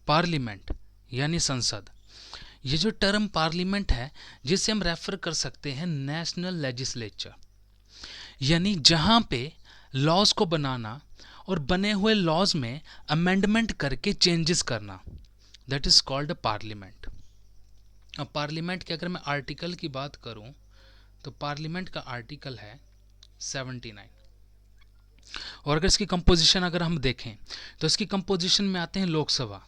Parliament यानी संसद, ये जो टर्म पार्लियामेंट है जिसे हम रेफर कर सकते हैं नेशनल लेजिस्लेचर, यानी जहां पे लॉज को बनाना और बने हुए लॉज में अमेंडमेंट करके चेंजेस करना, that is called a parliament. अब पार्लियामेंट के अगर मैं आर्टिकल की बात करूं तो पार्लियामेंट का आर्टिकल है 79। और अगर इसकी कंपोजिशन अगर हम देखें तो इसकी कंपोजिशन में आते हैं लोकसभा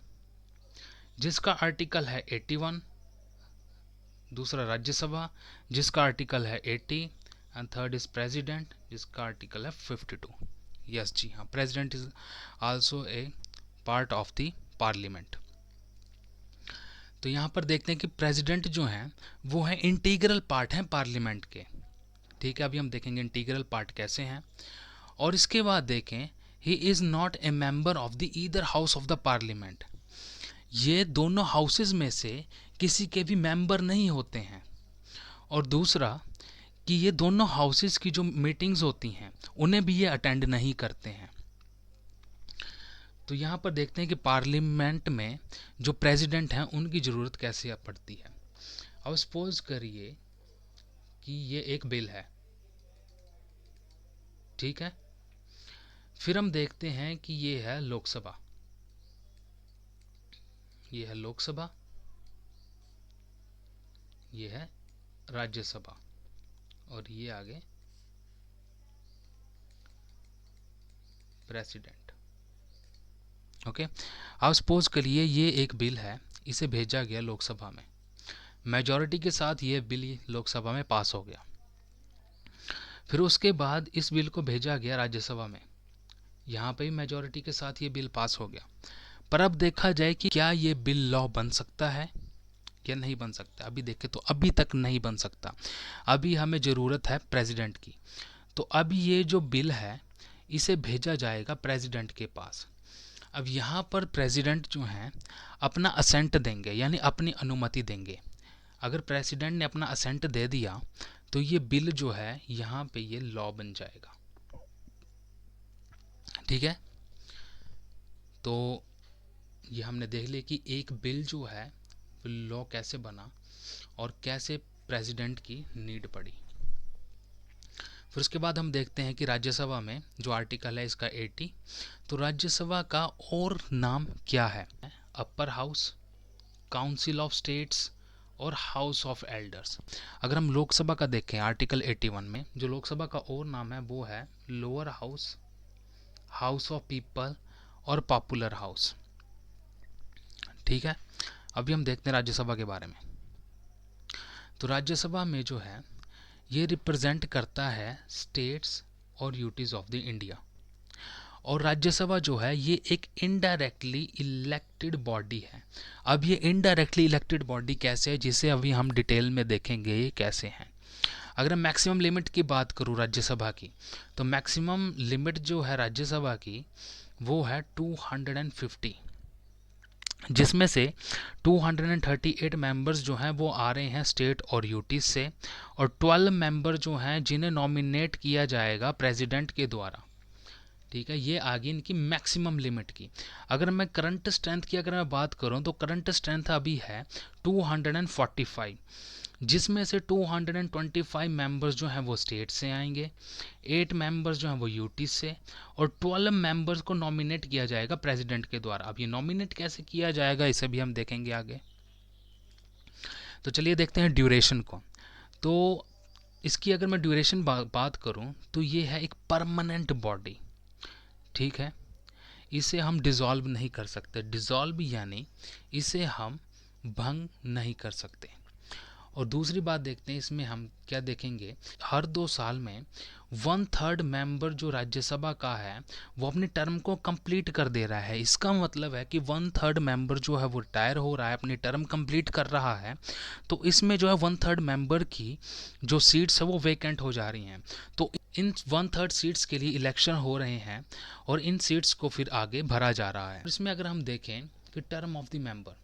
जिसका आर्टिकल है 81, दूसरा राज्यसभा जिसका आर्टिकल है 80, एंड थर्ड इज प्रेसिडेंट जिसका आर्टिकल है 52। यस जी हाँ, president is also a part of the parliament. तो यहाँ पर देखते हैं कि प्रेसिडेंट जो हैं वो है इंटीग्रल पार्ट हैं पार्लियामेंट के। ठीक है, अभी हम देखेंगे इंटीग्रल पार्ट कैसे हैं। और इसके बाद देखें he is not a member of the either house of the parliament, ये दोनों हाउसेज में से किसी के भी मेंबर नहीं होते हैं। और दूसरा कि ये दोनों हाउसेज की जो मीटिंग्स होती हैं उन्हें भी ये अटेंड नहीं करते हैं। तो यहाँ पर देखते हैं कि पार्लियामेंट में जो प्रेसिडेंट हैं उनकी ज़रूरत कैसे पड़ती है। अब सपोज करिए कि ये एक बिल है, ठीक है, फिर हम देखते हैं कि ये है लोकसभा, ये है लोकसभा, ये है राज्यसभा और ये आगे प्रेसिडेंट। ओके, अब सपोज करिए ये एक बिल है, इसे भेजा गया लोकसभा में, मेजॉरिटी के साथ ये बिल लोकसभा में पास हो गया। फिर उसके बाद इस बिल को भेजा गया राज्यसभा में, यहाँ पे भी मेजॉरिटी के साथ ये बिल पास हो गया। पर अब देखा जाए कि क्या ये बिल लॉ बन सकता है या नहीं बन सकता। अभी देखें तो अभी तक नहीं बन सकता, अभी हमें ज़रूरत है प्रेसिडेंट की। तो अब ये जो बिल है इसे भेजा जाएगा प्रेसिडेंट के पास। अब यहाँ पर प्रेसिडेंट जो हैं अपना असेंट देंगे, यानी अपनी अनुमति देंगे। अगर प्रेसिडेंट ने अपना असेंट दे दिया तो ये बिल जो है यहाँ पे ये लॉ बन जाएगा। ठीक है, तो ये हमने देख लिया कि एक बिल जो है लॉ कैसे बना और कैसे प्रेसिडेंट की नीड पड़ी। फिर उसके बाद हम देखते हैं कि राज्यसभा में जो आर्टिकल है इसका 80, तो राज्यसभा का और नाम क्या है, upper house, council of states और हाउस ऑफ एल्डर्स। अगर हम लोकसभा का देखें आर्टिकल 81 में, जो लोकसभा का और नाम है वो है lower house, house of people और पॉपुलर हाउस। ठीक है, अभी हम देखते हैं राज्यसभा के बारे में। तो राज्यसभा में जो है ये रिप्रेजेंट करता है स्टेट्स और यूटीज ऑफ द इंडिया। और राज्यसभा जो है ये एक इनडायरेक्टली इलेक्टेड बॉडी है। अब ये इनडायरेक्टली इलेक्टेड बॉडी कैसे है, जिसे अभी हम डिटेल में देखेंगे ये कैसे हैं। अगर मैं मैक्सिमम लिमिट की बात करूँ राज्यसभा की, तो मैक्सिमम लिमिट जो है राज्यसभा की वो है 250, जिसमें से 238 मेंबर्स जो हैं वो आ रहे हैं स्टेट और यूटी से, और 12 मेंबर जो हैं जिन्हें नॉमिनेट किया जाएगा प्रेसिडेंट के द्वारा। ठीक है, ये आ गई इनकी मैक्सिमम लिमिट की। अगर मैं करंट स्ट्रेंथ की अगर मैं बात करूं तो करंट स्ट्रेंथ अभी है 245, जिसमें से 225 मेंबर्स जो हैं वो स्टेट से आएंगे, 8 मेंबर्स जो हैं वो यूटी से, और 12 मेंबर्स को नॉमिनेट किया जाएगा प्रेसिडेंट के द्वारा। अब ये नॉमिनेट कैसे किया जाएगा इसे भी हम देखेंगे आगे। तो चलिए देखते हैं ड्यूरेशन को। तो इसकी अगर मैं ड्यूरेशन बात करूं तो ये है एक परमानेंट बॉडी। ठीक है, इसे हम डिज़ोल्व नहीं कर सकते, डिज़ोल्व यानी इसे हम भंग नहीं कर सकते। और दूसरी बात देखते हैं इसमें हम क्या देखेंगे, हर 2 साल में 1/3 मेंबर जो राज्यसभा का है वो अपनी टर्म को कंप्लीट कर दे रहा है। इसका मतलब है कि 1/3 मेंबर जो है वो रिटायर हो रहा है, अपनी टर्म कंप्लीट कर रहा है, तो इसमें जो है 1/3 मेंबर की जो सीट्स है वो वेकेंट हो जा रही हैं। तो इन 1/3 सीट्स के लिए इलेक्शन हो रहे हैं और इन सीट्स को फिर आगे भरा जा रहा है। इसमें अगर हम देखें कि टर्म ऑफ द मेंबर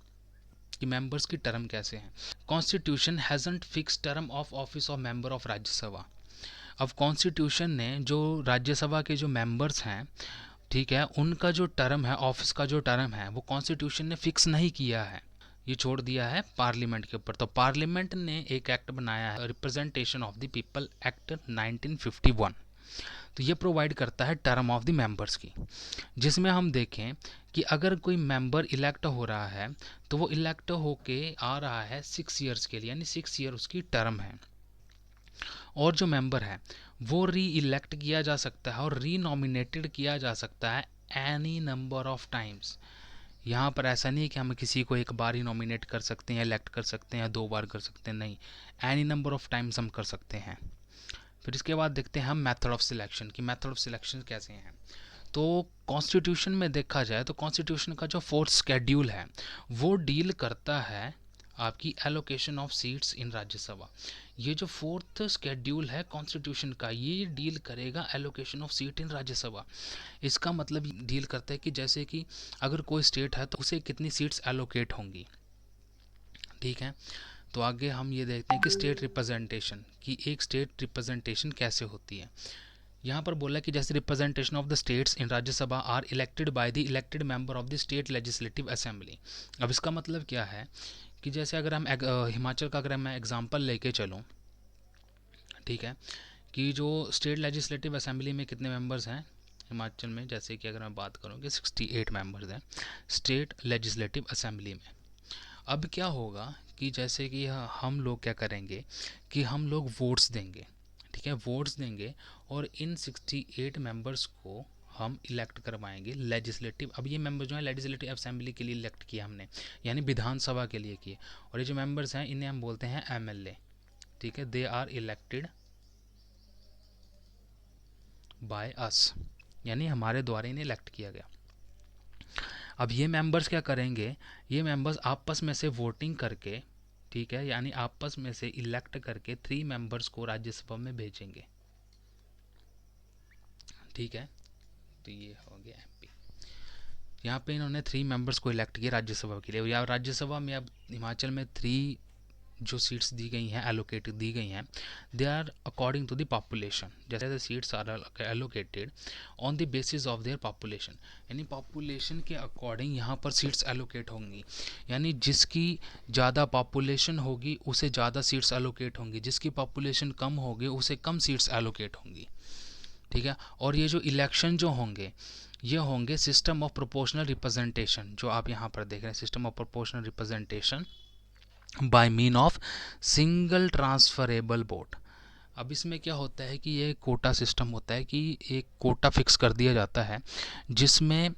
कि मेंबर्स की टर्म कैसे हैं, constitution hasn't fix term of office of member of Rajya Sabha. अब कॉन्स्टिट्यूशन ने जो राज्यसभा के जो मेंबर्स हैं ठीक है, उनका जो टर्म है, ऑफिस का जो टर्म है, वो कॉन्स्टिट्यूशन ने फिक्स नहीं किया है, ये छोड़ दिया है पार्लियामेंट के ऊपर। तो पार्लियामेंट ने एक एक्ट बनाया है, representation of the people act 1951। तो ये प्रोवाइड करता है टर्म ऑफ द मेंबर्स की, जिसमें हम देखें कि अगर कोई मेंबर इलेक्ट हो रहा है तो वो इलेक्ट होके आ रहा है 6 ईयर्स के लिए, यानी 6 ईयर उसकी टर्म है। और जो मेंबर है वो री इलेक्ट किया जा सकता है और री नॉमिनेटेड किया जा सकता है एनी नंबर ऑफ टाइम्स। यहाँ पर ऐसा नहीं है कि हम किसी को एक बार ही नॉमिनेट कर सकते हैं, इलेक्ट कर सकते हैं, 2 बार कर सकते हैं, नहीं, एनी नंबर ऑफ टाइम्स हम कर सकते हैं। फिर इसके बाद देखते हैं हम मेथड ऑफ सिलेक्शन की, मेथड ऑफ सिलेक्शन कैसे हैं। तो कॉन्स्टिट्यूशन में देखा जाए तो कॉन्स्टिट्यूशन का जो 4th शेड्यूल है वो डील करता है आपकी एलोकेशन ऑफ सीट्स इन राज्यसभा। ये जो 4th शेड्यूल है कॉन्स्टिट्यूशन का, ये डील करेगा एलोकेशन ऑफ सीट इन राज्यसभा। इसका मतलब डील करता है कि जैसे कि अगर कोई स्टेट है तो उसे कितनी सीट्स एलोकेट होंगी। ठीक है, तो आगे हम ये देखते हैं कि स्टेट रिप्रेजेंटेशन की, एक स्टेट रिप्रेजेंटेशन कैसे होती है। यहाँ पर बोला कि जैसे representation of the states in Rajya Sabha are elected by the elected member of the state legislative assembly. अब इसका मतलब क्या है कि जैसे अगर हम हिमाचल का अगर मैं एग्जांपल लेके चलूँ, ठीक है, कि जो स्टेट लेजिस्लेटिव असेंबली में कितने मेंबर्स हैं हिमाचल में, जैसे कि अगर मैं बात करूँ कि 68 मेंबर्स हैं स्टेट लेजिस्लेटिव असेंबली में। अब क्या होगा कि जैसे कि हम लोग क्या करेंगे कि हम लोग वोट्स देंगे, ठीक है, वोट्स देंगे और इन 68 मेंबर्स को हम इलेक्ट करवाएंगे लेजिस्लेटिव। अब ये मेंबर जो है लेजिस्लेटिव असेंबली के लिए इलेक्ट किया हमने, यानी विधानसभा के लिए किए। और ये जो मेंबर्स हैं इन्हें हम बोलते हैं एमएलए, ठीक है, they are elected by us, यानी हमारे द्वारा इन्हें इलेक्ट किया गया। अब ये मेंबर्स क्या करेंगे, ये मेंबर्स आपस में से वोटिंग करके, ठीक है, यानी आपस में से इलेक्ट करके 3 मेंबर्स को राज्यसभा में भेजेंगे। ठीक है, तो ये हो गया एमपी। यहाँ पे इन्होंने 3 मेंबर्स को इलेक्ट किया राज्यसभा के लिए। या राज्यसभा में अब हिमाचल में 3 जो सीट्स दी गई हैं, एलोकेटेड दी गई हैं, they are according to the population. जैसे the seats are allocated on the basis of their population, यानी पॉपुलेशन के अकॉर्डिंग यहाँ पर सीट्स एलोकेट होंगी। यानी जिसकी ज़्यादा पॉपुलेशन होगी उसे ज़्यादा सीट्स एलोकेट होंगी, जिसकी पॉपुलेशन कम होगी उसे कम सीट्स एलोकेट होंगी। ठीक है, और ये जो इलेक्शन जो होंगे ये होंगे सिस्टम ऑफ प्रोपोर्शनल रिप्रेजेंटेशन, जो आप यहाँ पर देख रहे हैं, system of proportional representation bye mean of single transferable vote. अब इसमें क्या होता है कि ये कोटा सिस्टम होता है कि एक कोटा फिक्स कर दिया जाता है जिसमें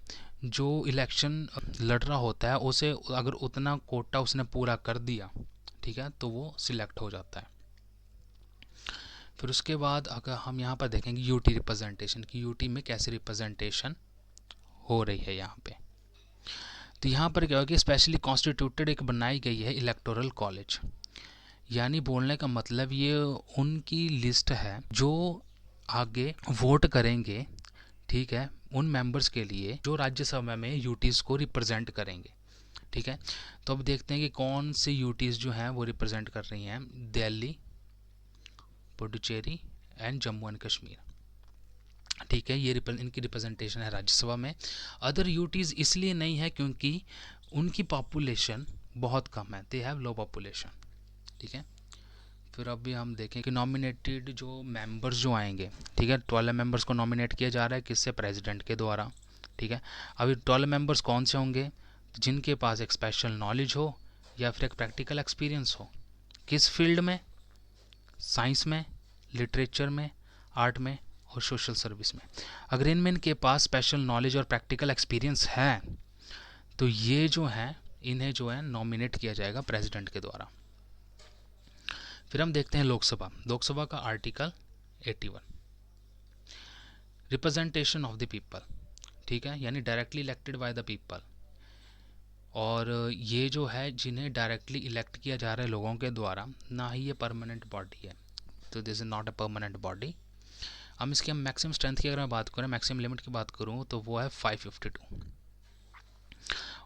जो इलेक्शन लड़ रहा होता है उसे अगर उतना कोटा उसने पूरा कर दिया, ठीक है, तो वो सिलेक्ट हो जाता है। फिर उसके बाद अगर हम यहाँ पर देखेंगे यूटी रिप्रेजेंटेशन की, यूटी में कैसे रिप्रेजेंटेशन हो रही है यहाँ पे। तो यहाँ पर क्या होगा कि स्पेशली कॉन्स्टिट्यूटेड एक बनाई गई है इलेक्टोरल कॉलेज, यानी बोलने का मतलब ये उनकी लिस्ट है जो आगे वोट करेंगे, ठीक है, उन मेंबर्स के लिए जो राज्यसभा में यूटीज़ को रिप्रेजेंट करेंगे। ठीक है, तो अब देखते हैं कि कौन से यूटीज़ जो हैं वो रिप्रेजेंट कर रही हैं दिल्ली, पुडुचेरी एंड जम्मू एंड कश्मीर। ठीक है, ये इनकी रिप्रेजेंटेशन है राज्यसभा में। अदर यूटीज़ इसलिए नहीं है क्योंकि उनकी पॉपुलेशन बहुत कम है, दे हैव लो पॉपुलेशन। ठीक है, फिर अभी हम देखें कि नॉमिनेटेड जो मेंबर्स जो आएंगे, ठीक है, 12 मेंबर्स को नॉमिनेट किया जा रहा है, किससे, प्रेसिडेंट के द्वारा। ठीक है, अभी 12 मेंबर्स कौन से होंगे, जिनके पास एक स्पेशल नॉलेज हो या फिर एक प्रैक्टिकल एक्सपीरियंस हो। किस फील्ड में, साइंस में, लिटरेचर में, आर्ट में और सोशल सर्विस में। अगर इनमें इनके पास स्पेशल नॉलेज और प्रैक्टिकल एक्सपीरियंस है तो ये जो है इन्हें जो है नॉमिनेट किया जाएगा प्रेसिडेंट के द्वारा। फिर हम देखते हैं लोकसभा। लोकसभा का article 81, representation of the people, ठीक है, यानी directly elected by the people. और ये जो है जिन्हें डायरेक्टली इलेक्ट किया जा रहा है लोगों के द्वारा, ना ही ये परमानेंट बॉडी है, तो this is not a permanent body. हम इसकी हम मैक्सिमम स्ट्रेंथ की अगर मैं बात करूँ, मैक्सिमम लिमिट की बात करूँ तो वो है 552।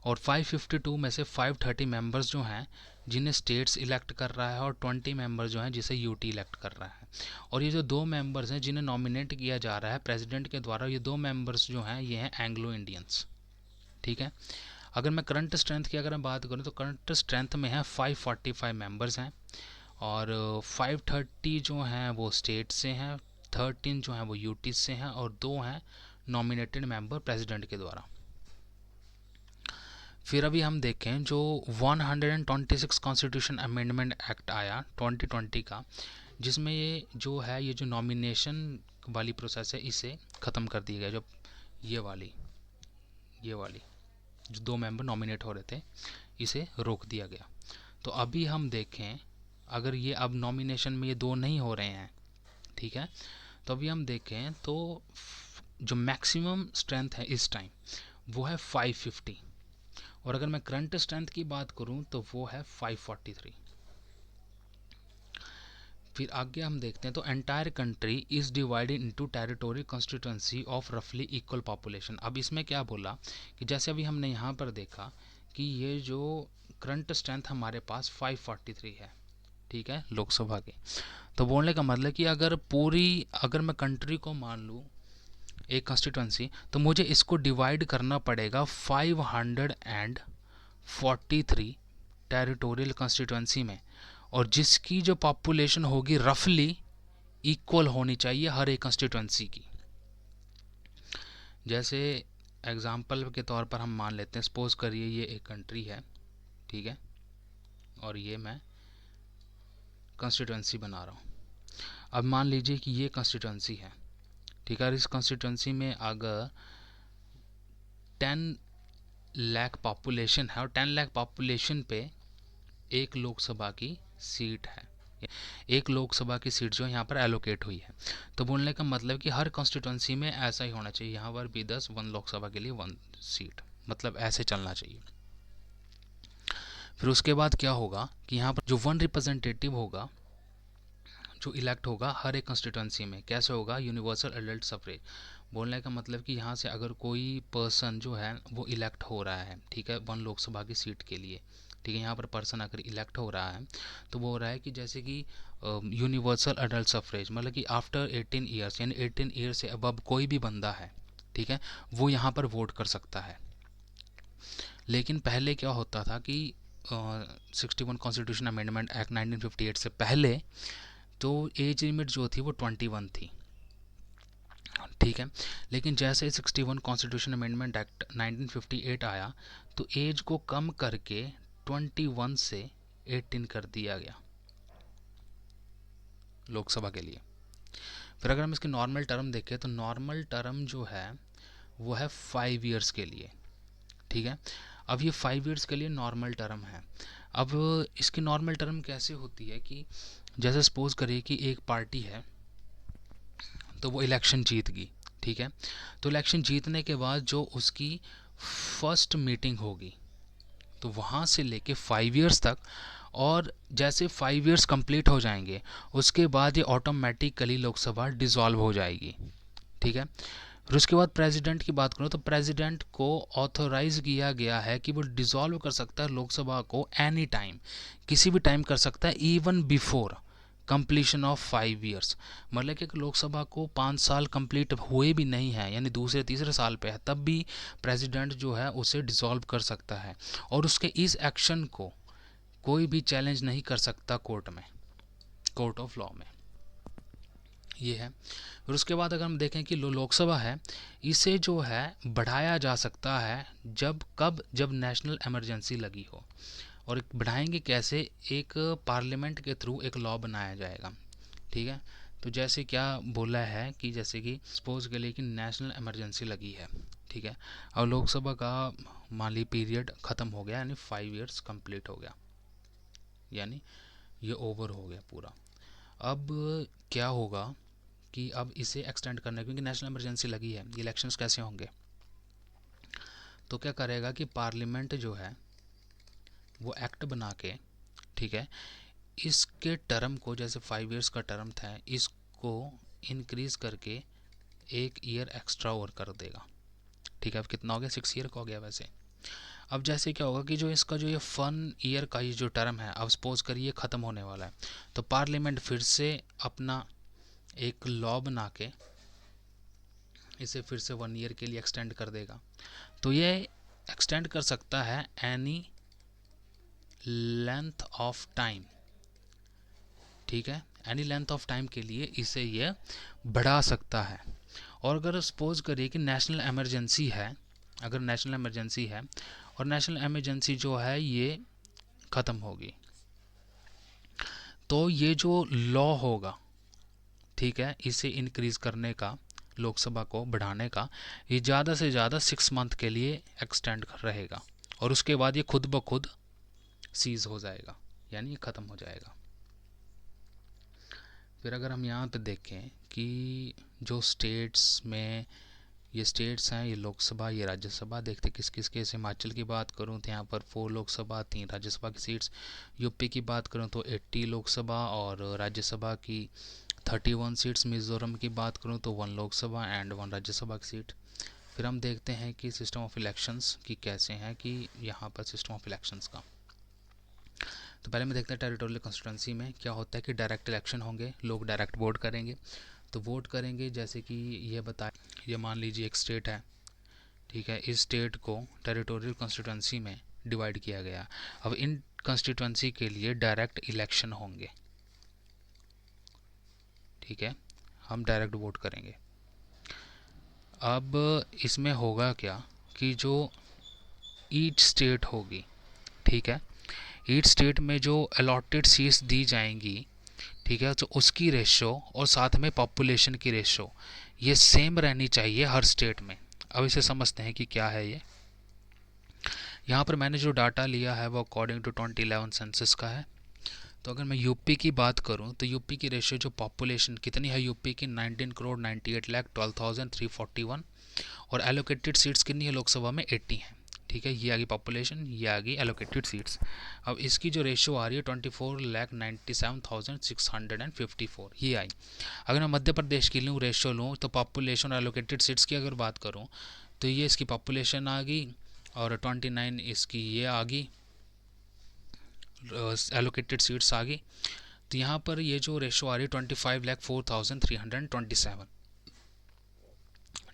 और 552 में से 530 मेंबर्स जो हैं जिन्हें स्टेट्स इलेक्ट कर रहा है, और 20 मेंबर जो हैं जिसे यूटी इलेक्ट कर रहा है। और ये जो 2 मेंबर्स हैं जिन्हें नॉमिनेट किया जा रहा है प्रेसिडेंट के द्वारा, ये 2 मेंबर्स जो हैं ये हैं एंग्लो इंडियंस। ठीक है। अगर मैं करंट स्ट्रेंथ की अगर मैं बात करूँ तो करंट स्ट्रेंथ में है 545 मेंबर्स हैं, और 530 जो हैं वो स्टेट से हैं, 13 जो हैं वो यूटी से हैं, और 2 हैं नॉमिनेटेड मेंबर प्रेसिडेंट के द्वारा। फिर अभी हम देखें जो 126 कॉन्स्टिट्यूशन अमेंडमेंट एक्ट आया 2020 का, जिसमें ये जो नॉमिनेशन वाली प्रोसेस है इसे ख़त्म कर दिया गया। जो ये वाली जो 2 मेंबर नॉमिनेट हो रहे थे इसे रोक दिया गया। तो अभी हम देखें, अगर ये अब नॉमिनेशन में ये 2 नहीं हो रहे हैं, ठीक है, तो अभी हम देखें तो जो मैक्सिमम स्ट्रेंथ है इस टाइम वो है 550, और अगर मैं करंट स्ट्रेंथ की बात करूं तो वो है 543। फिर आगे हम देखते हैं तो entire country is divided into territorial constituency of रफली इक्वल पॉपुलेशन। अब इसमें क्या बोला कि जैसे अभी हमने यहाँ पर देखा कि ये जो करंट स्ट्रेंथ हमारे पास 543 है, ठीक है, लोकसभा के। तो बोलने का मतलब कि अगर मैं कंट्री को मान लूँ एक कॉन्स्टिट्यूंसी, तो मुझे इसको डिवाइड करना पड़ेगा 543 टेरिटोरियल कॉन्स्टिट्यूंसी में, और जिसकी जो पॉपुलेशन होगी रफली इक्वल होनी चाहिए हर एक कॉन्स्टिट्यूंसी की। जैसे एग्जांपल के तौर पर हम मान लेते हैं, सपोज करिए ये एक कंट्री है, ठीक है, और ये मैं कॉन्स्टिट्यूंसी बना रहा हूँ। अब मान लीजिए कि ये कॉन्स्टिट्यूंसी है, ठीक है, और इस कॉन्स्टिट्यूंसी में अगर 10 लाख पॉपुलेशन है और 10 लाख पॉपुलेशन पे एक लोकसभा की सीट है, एक लोकसभा की सीट जो यहाँ पर एलोकेट हुई है। तो बोलने का मतलब कि हर कॉन्स्टिट्यूंसी में ऐसा ही होना चाहिए, यहाँ पर भी 10, 1 लोकसभा के लिए 1 सीट, मतलब ऐसे चलना चाहिए। फिर उसके बाद क्या होगा कि यहाँ पर जो 1 रिप्रेजेंटेटिव होगा जो इलेक्ट होगा हर एक कॉन्स्टिट्यूंसी में, कैसे होगा, यूनिवर्सल एडल्ट सफरेज। बोलने का मतलब कि यहाँ से अगर कोई पर्सन जो है वो इलेक्ट हो रहा है, ठीक है, 1 लोकसभा की सीट के लिए, ठीक है, यहाँ पर पर्सन अगर इलेक्ट हो रहा है तो वो हो रहा है कि जैसे कि यूनिवर्सल एडल्ट सफरेज, मतलब कि आफ्टर 18 ईयर्स, यानी 18 ईयर से अबव कोई भी बंदा है, ठीक है, वो यहाँ पर वोट कर सकता है। लेकिन पहले क्या होता था कि 61 कॉन्स्टिट्यूशन अमेंडमेंट एक्ट 1958 से पहले तो एज लिमिट जो थी वो 21 थी, ठीक है। लेकिन जैसे 61 कॉन्स्टिट्यूशन अमेंडमेंट एक्ट 1958 आया तो एज को कम करके 21 से 18 कर दिया गया लोकसभा के लिए। फिर अगर हम इसकी नॉर्मल टर्म देखें तो नॉर्मल टर्म जो है वो है 5 ईयर्स के लिए, ठीक है। अब ये 5 ईयर्स के लिए नॉर्मल टर्म है। अब इसकी नॉर्मल टर्म कैसे होती है कि जैसे सपोज करिए कि एक पार्टी है तो वो इलेक्शन जीत गई, ठीक है, तो इलेक्शन जीतने के बाद जो उसकी फर्स्ट मीटिंग होगी तो वहाँ से लेके 5 ईयर्स तक, और जैसे 5 ईयर्स कंप्लीट हो जाएंगे उसके बाद ये ऑटोमेटिकली लोकसभा डिसॉल्व हो जाएगी, ठीक है। फिर उसके बाद प्रेसिडेंट की बात करूँ तो प्रेसिडेंट को ऑथोराइज किया गया है कि वो डिसॉल्व कर सकता है लोकसभा को एनी टाइम, किसी भी टाइम कर सकता है, even before completion of 5 years. मतलब कि लोकसभा को 5 साल कंप्लीट हुए भी नहीं है, यानी दूसरे तीसरे साल पे है, तब भी प्रेसिडेंट जो है उसे डिसॉल्व कर सकता है, और उसके इस एक्शन को कोई भी चैलेंज नहीं कर सकता कोर्ट में, कोर्ट ऑफ लॉ में, ये है। फिर उसके बाद अगर हम देखें कि लोकसभा है इसे जो है बढ़ाया जा सकता है जब नेशनल इमरजेंसी लगी हो, और बढ़ाएंगे कैसे, एक पार्लियामेंट के थ्रू एक लॉ बनाया जाएगा, ठीक है। तो जैसे क्या बोला है कि जैसे कि सपोज के लिए कि नेशनल इमरजेंसी लगी है, ठीक है, और लोकसभा का माली पीरियड ख़त्म हो गया, यानी 5 ईयर्स कंप्लीट हो गया, यानी ये ओवर हो गया पूरा। अब क्या होगा कि अब इसे एक्सटेंड करना है, क्योंकि नेशनल इमरजेंसी लगी है, इलेक्शंस कैसे होंगे, तो क्या करेगा कि पार्लियामेंट जो है वो एक्ट बना के, ठीक है, इसके टर्म को, जैसे 5 ईयर्स का टर्म था, इसको इंक्रीज करके 1 ईयर एक्स्ट्रा और कर देगा, ठीक है। अब कितना हो गया, 6 ईयर का हो गया वैसे। अब जैसे क्या होगा कि जो इसका जो ये 1 ईयर का ये जो टर्म है, अब सपोज करिए ख़त्म होने वाला है, तो पार्लियामेंट फिर से अपना एक लॉ बना के इसे फिर से 1 ईयर के लिए एक्सटेंड कर देगा। तो ये एक्सटेंड कर सकता है एनी लेंथ ऑफ टाइम, ठीक है, एनी लेंथ ऑफ टाइम के लिए इसे ये बढ़ा सकता है। और अगर सपोज करिए कि नेशनल इमरजेंसी है, अगर नेशनल इमरजेंसी है और नेशनल इमरजेंसी जो है ये ख़त्म होगी, तो ये जो लॉ होगा, ठीक है, इसे इंक्रीज़ करने का, लोकसभा को बढ़ाने का, ये ज़्यादा से ज़्यादा 6 मंथ के लिए एक्सटेंड रहेगा और उसके बाद ये खुद ब खुद सीज़ हो जाएगा, यानी ये ख़त्म हो जाएगा। फिर अगर हम यहाँ पे देखें कि जो स्टेट्स में, ये स्टेट्स हैं, ये लोकसभा, ये राज्यसभा, देखते किस किस के। हिमाचल की बात करूँ तो यहाँ पर 4 लोकसभा 3 राज्यसभा की सीट्स। यूपी की बात करूँ तो 80 लोकसभा और राज्यसभा की 31 सीट्स। मिज़ोरम की बात करूँ तो 1 लोकसभा एंड 1 राज्यसभा की सीट। फिर हम देखते हैं कि सिस्टम ऑफ इलेक्शंस की कैसे हैं, कि यहाँ पर सिस्टम ऑफ इलेक्शंस का, तो पहले में देखते हैं टेरिटोरियल कंस्टिट्यूंसी में क्या होता है कि डायरेक्ट इलेक्शन होंगे, लोग डायरेक्ट वोट करेंगे। तो वोट करेंगे, जैसे कि ये बताए, ये मान लीजिए एक स्टेट है, ठीक है, इस स्टेट को टेरिटोरियल कंस्टिट्यूंसी में डिवाइड किया गया। अब इन कंस्टिट्यूंसी के लिए डायरेक्ट इलेक्शन होंगे, ठीक है, हम डायरेक्ट वोट करेंगे। अब इसमें होगा क्या कि जो ईच स्टेट होगी, ठीक है, ईच स्टेट में जो अलॉटेड सीट्स दी जाएंगी, ठीक है, तो उसकी रेशो और साथ में पॉपुलेशन की रेशो ये सेम रहनी चाहिए हर स्टेट में। अब इसे समझते हैं कि क्या है ये। यहाँ पर मैंने जो डाटा लिया है वो अकॉर्डिंग टू 2011 सेंसस का है। तो अगर मैं यूपी की बात करूँ तो यूपी की रेशो जो पॉपुलेशन कितनी है यूपी की, 19,98,12,341, और एलोकेटेड सीट्स कितनी है लोकसभा में, 80 हैं, ठीक है, ये आ गई पॉपुलेशन, ये आ गई एलोकेटेड सीट्स। अब इसकी जो रेशो आ रही है 24,97,654, ये आई। अगर मैं मध्य प्रदेश की लूँ रेशो लूँ, तो पॉपुलेशन और एलोकेटेड सीट्स की अगर बात करूँ तो ये इसकी पॉपुलेशन आ गई और 29 इसकी ये आ गई एलोकेटेड सीट्स आ गई। तो यहाँ पर ये जो रेशो आ रही है 25,04,327,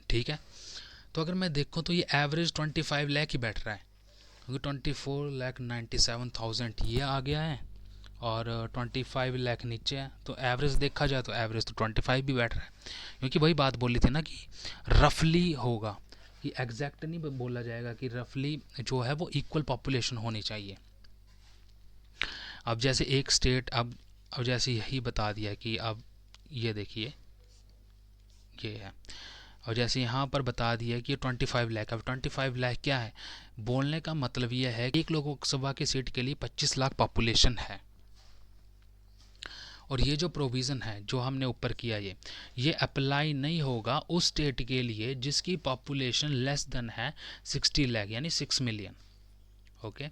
ठीक है। तो अगर मैं देखूँ तो ये एवरेज 25 लाख ही बैठ रहा है, क्योंकि 24,97,000 ये आ गया है और 25 लाख नीचे है। तो एवरेज देखा जाए तो एवरेज तो 25 भी बैठ रहा है, क्योंकि वही बात बोली थी ना कि रफली होगा, कि एग्जैक्ट नहीं बोला जाएगा, कि रफली जो है वो इक्वल पॉपुलेशन होनी चाहिए। अब जैसे एक स्टेट, अब जैसे यही बता दिया कि अब ये देखिए ये है, और जैसे यहाँ पर बता दिया कि 25 लाख। अब 25 लाख क्या है, बोलने का मतलब ये है कि एक लोकसभा की सीट के लिए 25 लाख पॉपुलेशन है। और ये जो प्रोविज़न है जो हमने ऊपर किया, ये अप्लाई नहीं होगा उस स्टेट के लिए जिसकी पॉपुलेशन लेस देन है 60 लाख, यानी 6 मिलियन, ओके।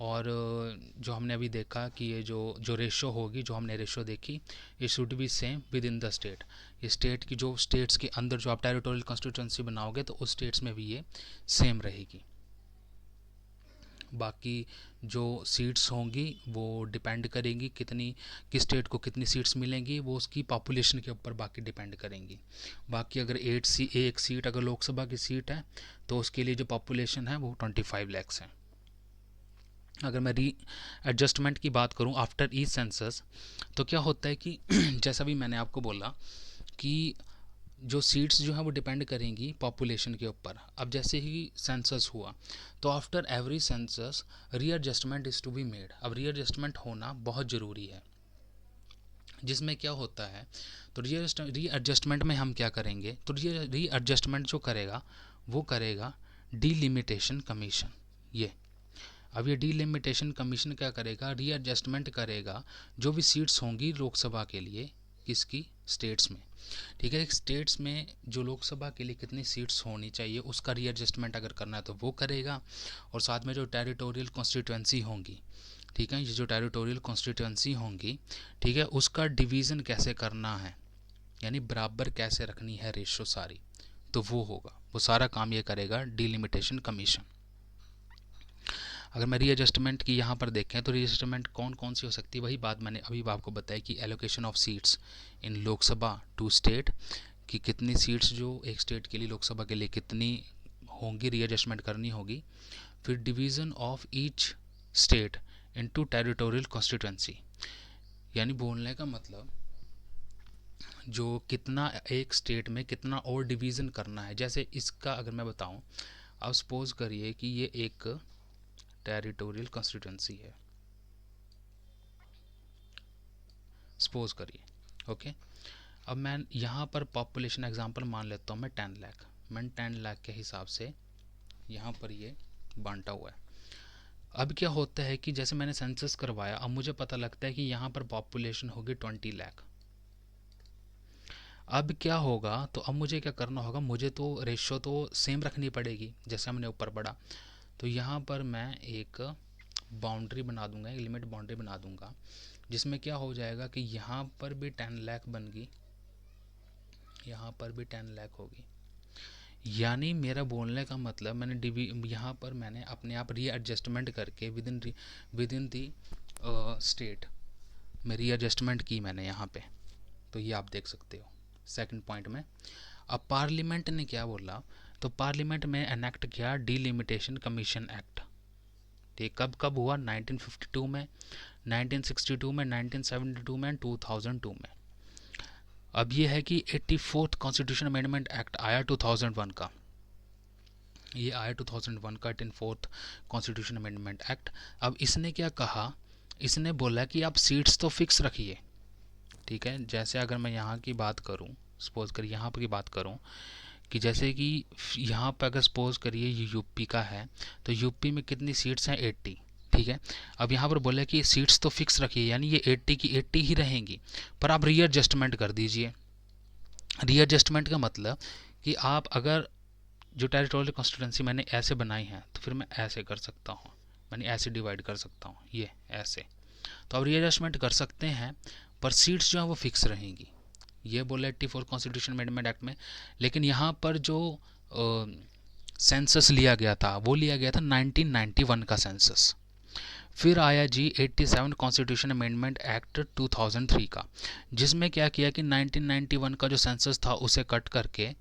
और जो हमने अभी देखा कि ये जो रेशो होगी, जो हमने रेशो देखी, ये should be same with in the state. ये स्टेट की, जो स्टेट्स के अंदर जो आप टेरिटोरियल कॉन्स्टिट्यूंसी बनाओगे तो उस स्टेट्स में भी ये सेम रहेगी। बाकी जो सीट्स होंगी वो डिपेंड करेंगी कितनी, किस स्टेट को कितनी सीट्स मिलेंगी, वो उसकी पॉपुलेशन के ऊपर बाकी डिपेंड करेंगी। बाकी अगर एक सीट अगर लोकसभा की सीट है तो उसके लिए जो पॉपुलेशन है वो 25 लैक्स है। अगर मैं री एडजस्टमेंट की बात करूं आफ्टर ईच सेंसस, तो क्या होता है कि जैसा भी मैंने आपको बोला कि जो सीट्स जो हैं वो डिपेंड करेंगी पॉपुलेशन के ऊपर। अब जैसे ही सेंसस हुआ तो after every census readjustment is to be made. अब री एडजस्टमेंट होना बहुत ज़रूरी है, जिसमें क्या होता है, तो री एडजस्टमेंट में हम क्या करेंगे, तो री एडजस्टमेंट जो करेगा वो करेगा डीलिमिटेशन कमीशन। ये अब ये डीलिमिटेशन कमीशन क्या करेगा, रीएडजस्टमेंट करेगा जो भी सीट्स होंगी लोकसभा के लिए, किसकी, स्टेट्स में, ठीक है। स्टेट्स में जो लोकसभा के लिए कितनी सीट्स होनी चाहिए उसका रीएडजस्टमेंट अगर करना है तो वो करेगा। और साथ में जो टेरिटोरियल कॉन्स्टिट्यूंसी होंगी, ठीक है, ये जो टेरिटोरियल कॉन्स्टिट्यूंसी होंगी, ठीक है, उसका डिवीज़न कैसे करना है, यानी बराबर कैसे रखनी है रेशो सारी, तो वो होगा, वो सारा काम ये करेगा डीलिमिटेशन कमीशन। अगर मैं रीएडजस्टमेंट की यहाँ पर देखें तो रीएडजस्टमेंट कौन कौन सी हो सकती है, वही बात मैंने अभी आपको बताई कि allocation of seats in Lok Sabha to state, कि कितनी सीट्स जो एक स्टेट के लिए लोकसभा के लिए कितनी होंगी, रीएडजस्टमेंट करनी होगी। फिर division of each state into territorial constituency, यानी बोलने का मतलब जो कितना एक स्टेट में कितना और डिवीज़न करना है। जैसे इसका अगर मैं बताऊं, अब सपोज करिए कि ये एक टेरिटोरियल कॉन्स्टिट्यूंसी है, सपोज करिए, ओके। अब मैं यहाँ पर पॉपुलेशन एग्जांपल मान लेता हूँ मैं 10 लाख, मैं 10 लाख के हिसाब से यहाँ पर ये बांटा हुआ है। अब क्या होता है कि जैसे मैंने सेंसस करवाया, अब मुझे पता लगता है कि यहाँ पर पॉपुलेशन होगी 20 लाख। अब क्या होगा, तो अब मुझे क्या करना होगा, मुझे तो रेशो तो सेम रखनी पड़ेगी जैसे हमने ऊपर पढ़ा। तो यहाँ पर मैं एक बाउंड्री बना दूंगा, एक लिमिट बाउंड्री बना दूंगा, जिसमें क्या हो जाएगा कि यहाँ पर भी 10 लाख बन गई, यहाँ पर भी 10 लाख होगी। यानी मेरा बोलने का मतलब मैंने यहाँ पर मैंने अपने आप रीएडजस्टमेंट करके विद इन दी स्टेट में रीएडजस्टमेंट की मैंने यहाँ पे। तो ये आप देख सकते हो सेकंड पॉइंट में। अब पार्लियामेंट ने क्या बोला, तो पार्लियामेंट में एनेक्ट किया डिलिमिटेशन कमीशन एक्ट। ठीक, कब कब हुआ, 1952 में, 1962 में, 1972 में, 2002 में। अब ये है कि 84th कॉन्स्टिट्यूशन अमेंडमेंट एक्ट आया 2001 का, ये आया 2001 का 84th कॉन्स्टिट्यूशन अमेंडमेंट एक्ट। अब इसने क्या कहा, इसने बोला कि आप सीट्स तो फिक्स रखिए, ठीक है। जैसे अगर मैं यहाँ की बात करूँ, सपोज करिए यहाँ पर की बात करूँ कि जैसे कि यहाँ पर अगर सपोज करिए ये यूपी का है, तो यूपी में कितनी सीट्स हैं, 80, ठीक है। अब यहाँ पर बोला कि सीट्स तो फिक्स रखिए, यानी ये 80 की 80 ही रहेंगी, पर आप रीएडजस्टमेंट कर दीजिए। रीएडजस्टमेंट का मतलब कि आप अगर जो टेरिटोरियल कॉन्स्टिट्यूंसी मैंने ऐसे बनाई है, तो फिर मैं ऐसे कर सकता हूँ, मैंने ऐसे डिवाइड कर सकता हूँ, ये ऐसे। तो आप रीएडजस्टमेंट कर सकते हैं, पर सीट्स जो है वो फिक्स रहेंगी, ये बोला 84 कॉन्स्टिट्यूशन अमेंडमेंट एक्ट में। लेकिन यहाँ पर जो सेंसस लिया गया था, वो लिया गया था 1991 का सेंसस। फिर आया जी 87 कॉन्स्टिट्यूशन अमेंडमेंट एक्ट 2003 का, जिसमें क्या किया कि 1991 का जो सेंसस था उसे कट करके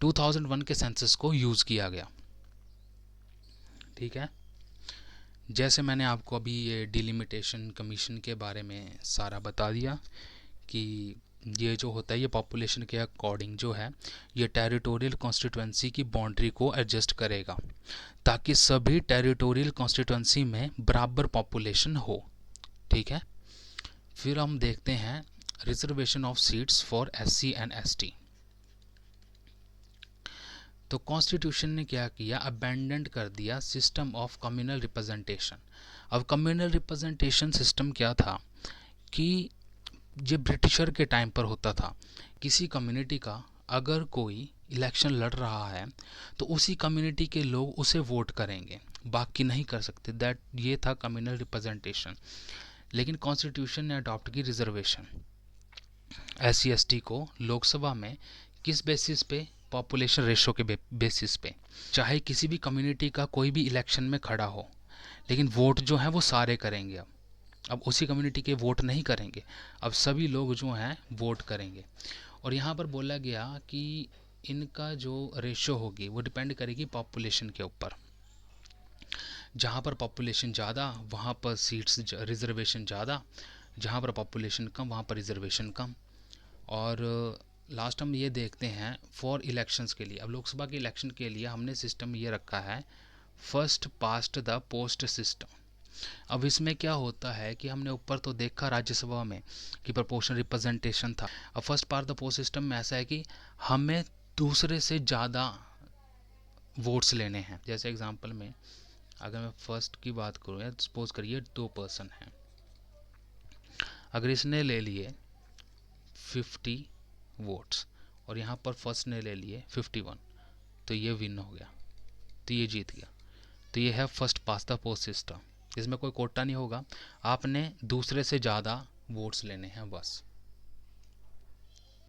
2001 के सेंसस को यूज़ किया गया, ठीक है। जैसे मैंने आपको अभी ये डिलिमिटेशन कमीशन के बारे में सारा बता दिया कि ये जो होता है ये पॉपुलेशन के अकॉर्डिंग जो है ये टेरिटोरियल कॉन्स्टिट्यूंसी की बाउंड्री को एडजस्ट करेगा, ताकि सभी टेरिटोरियल कॉन्स्टिट्यूंसी में बराबर पॉपुलेशन हो, ठीक है। फिर हम देखते हैं reservation of seats for SC and ST. तो कॉन्स्टिट्यूशन ने क्या किया, अबेंडन कर दिया सिस्टम ऑफ कम्युनल रिप्रेजेंटेशन। अब कम्युनल रिप्रेजेंटेशन सिस्टम क्या था कि ये ब्रिटिशर के टाइम पर होता था, किसी कम्युनिटी का अगर कोई इलेक्शन लड़ रहा है तो उसी कम्युनिटी के लोग उसे वोट करेंगे, बाकी नहीं कर सकते, दैट ये था कम्युनल रिप्रेजेंटेशन। लेकिन कॉन्स्टिट्यूशन ने अडॉप्ट की रिजर्वेशन, एससी एसटी को लोकसभा में किस बेसिस पे, पॉपुलेशन रेशो के बेसिस पे। चाहे किसी भी कम्युनिटी का कोई भी इलेक्शन में खड़ा हो, लेकिन वोट जो है वो सारे करेंगे। अब उसी कम्युनिटी के वोट नहीं करेंगे, अब सभी लोग जो हैं वोट करेंगे। और यहाँ पर बोला गया कि इनका जो रेशो होगी वो डिपेंड करेगी पॉपुलेशन के ऊपर। जहाँ पर पॉपुलेशन ज़्यादा वहाँ पर सीट्स रिजर्वेशन ज़्यादा, जहाँ पर पॉपुलेशन कम वहाँ पर रिजर्वेशन कम। और लास्ट हम ये देखते हैं फॉर इलेक्शंस के लिए, अब लोकसभा के इलेक्शन के लिए हमने सिस्टम ये रखा है first past the post system. अब इसमें क्या होता है कि हमने ऊपर तो देखा राज्यसभा में कि प्रोपोर्शनल रिप्रेजेंटेशन था। अब first past the post system में ऐसा है कि हमें दूसरे से ज़्यादा वोट्स लेने हैं। जैसे एग्जांपल में अगर मैं फर्स्ट की बात करूँ, या सपोज करिए 2 पर्सन हैं, अगर इसने ले लिए 50 वोट्स और यहाँ पर फर्स्ट ने ले लिए 51, तो ये विन हो गया, तो ये जीत गया। तो ये है first past the post system. इसमें कोई कोटा नहीं होगा, आपने दूसरे से ज़्यादा वोट्स लेने हैं बस।